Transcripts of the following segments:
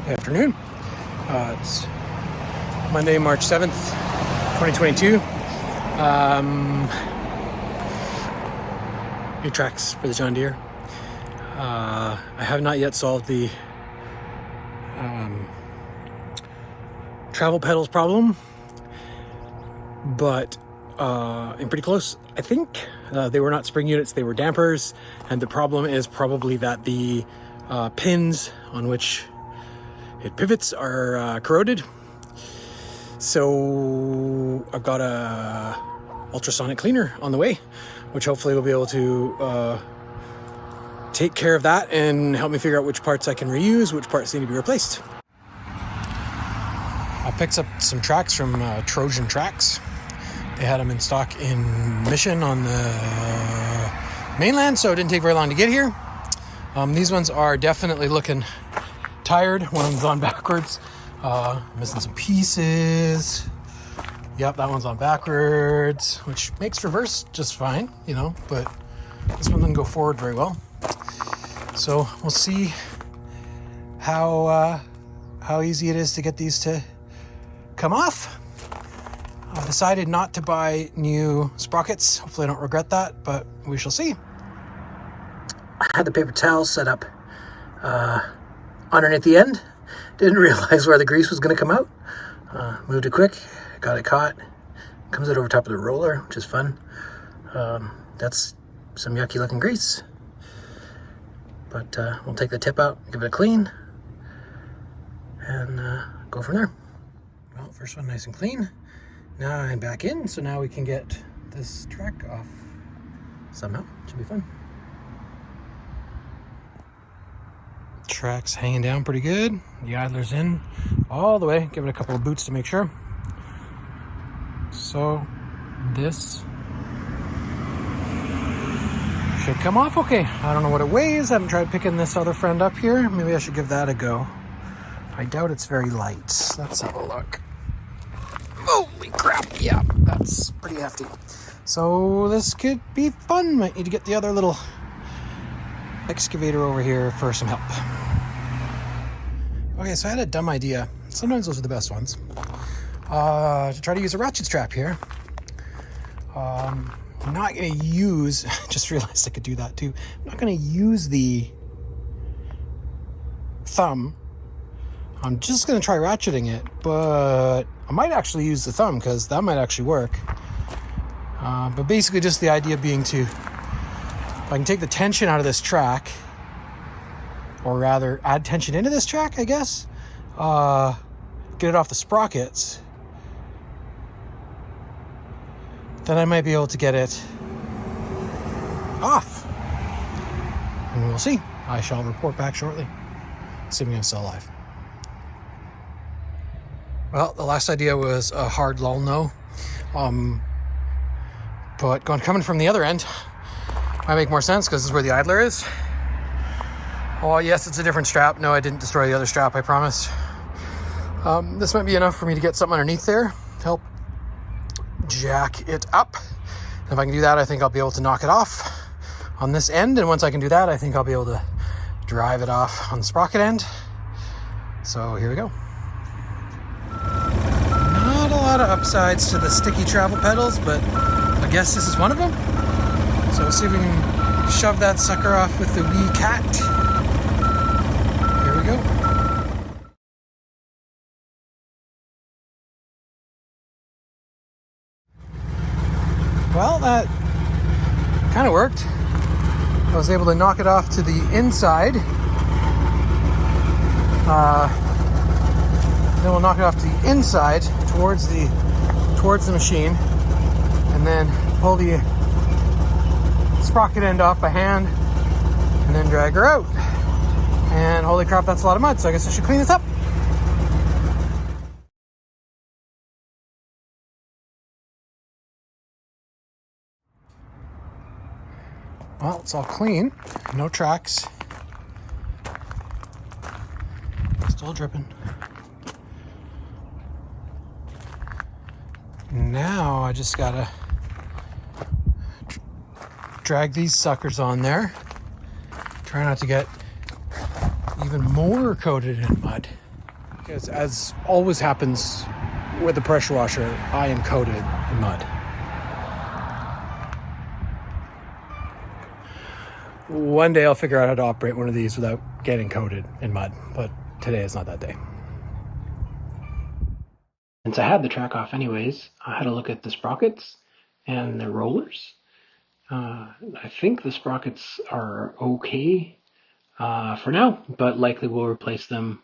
Good afternoon. It's Monday, March 7th, 2022. New tracks for the John Deere. I have not yet solved the travel pedals problem, but I'm pretty close. I think they were not spring units, they were dampers, and the problem is probably that the pins on which it pivots are corroded. So I've got a ultrasonic cleaner on the way, which hopefully will be able to take care of that and help me figure out which parts I can reuse, which parts need to be replaced. I picked up some tracks from Trojan Tracks. They had them in stock in Mission on the mainland, so it didn't take very long to get here. These ones are definitely looking tired. One of them's on backwards. Missing some pieces. Yep, that one's on backwards, which makes reverse just fine, you know, but this one didn't go forward very well. So we'll see how easy it is to get these to come off. I decided not to buy new sprockets. Hopefully I don't regret that, but we shall see. I had the paper towel set up underneath the end. Didn't realize where the grease was going to come out. Moved it quick, got it caught. Comes out over top of the roller, which is fun. That's some yucky looking grease. But we'll take the tip out, give it a clean, and go from there. Well, first one nice and clean. Now I'm back in, so now we can get this track off somehow. Should be fun. Track's hanging down pretty good. The idler's in all the way. Give it a couple of boots to make sure. So this should come off okay. I don't know what it weighs. I haven't tried picking this other friend up here. Maybe I should give that a go. I doubt it's very light. Let's have a look. Holy crap. Yeah, that's pretty hefty. So this could be fun. Might need to get the other little excavator over here for some help. Okay, so I had a dumb idea. Sometimes those are the best ones. To try to use a ratchet strap here. I'm not going to use, just realized I could do that too. I'm not going to use the thumb. I'm just going to try ratcheting it, but I might actually use the thumb because that might actually work. But basically just the idea being to, if I can take the tension out of this track, or rather add tension into this track, I guess, get it off the sprockets, then I might be able to get it off. And we'll see. I shall report back shortly, assuming I'm still alive. Well, the last idea was a hard lull no. But coming from the other end might make more sense because this is where the idler is. Oh yes, it's a different strap. No, I didn't destroy the other strap, I promise. This might be enough for me to get something underneath there to help jack it up. And if I can do that, I think I'll be able to knock it off on this end. And once I can do that, I think I'll be able to drive it off on the sprocket end. So here we go. Not a lot of upsides to the sticky travel pedals, but I guess this is one of them. So we'll see if we can shove that sucker off with the wee cat. Here we go. Well, that kind of worked. I was able to knock it off to the inside. Then we'll knock it off to the inside towards the machine, and then pull the sprocket end off by hand, and then drag her out. And holy crap, that's a lot of mud, so I guess I should clean this up. Well, it's all clean, no tracks. Still dripping. Now I just gotta drag these suckers on there. Try not to get even more coated in mud. Because as always happens with the pressure washer, I am coated in mud. One day I'll figure out how to operate one of these without getting coated in mud, but today is not that day. Since I had the track off anyways, I had a look at the sprockets and the rollers. I think the sprockets are okay for now, but likely we'll replace them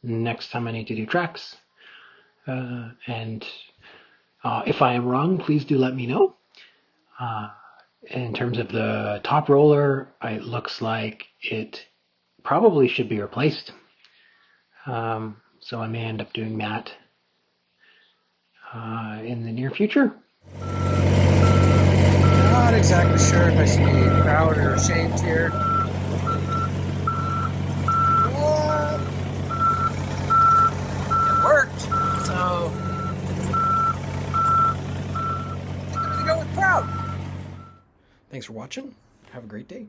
next time I need to do tracks. And if I am wrong, please do let me know. In terms of the top roller, it looks like it probably should be replaced. So I may end up doing that in the near future. Not exactly sure if I should be proud or ashamed here. What? It worked, so I'm gonna go with proud. Thanks for watching. Have a great day.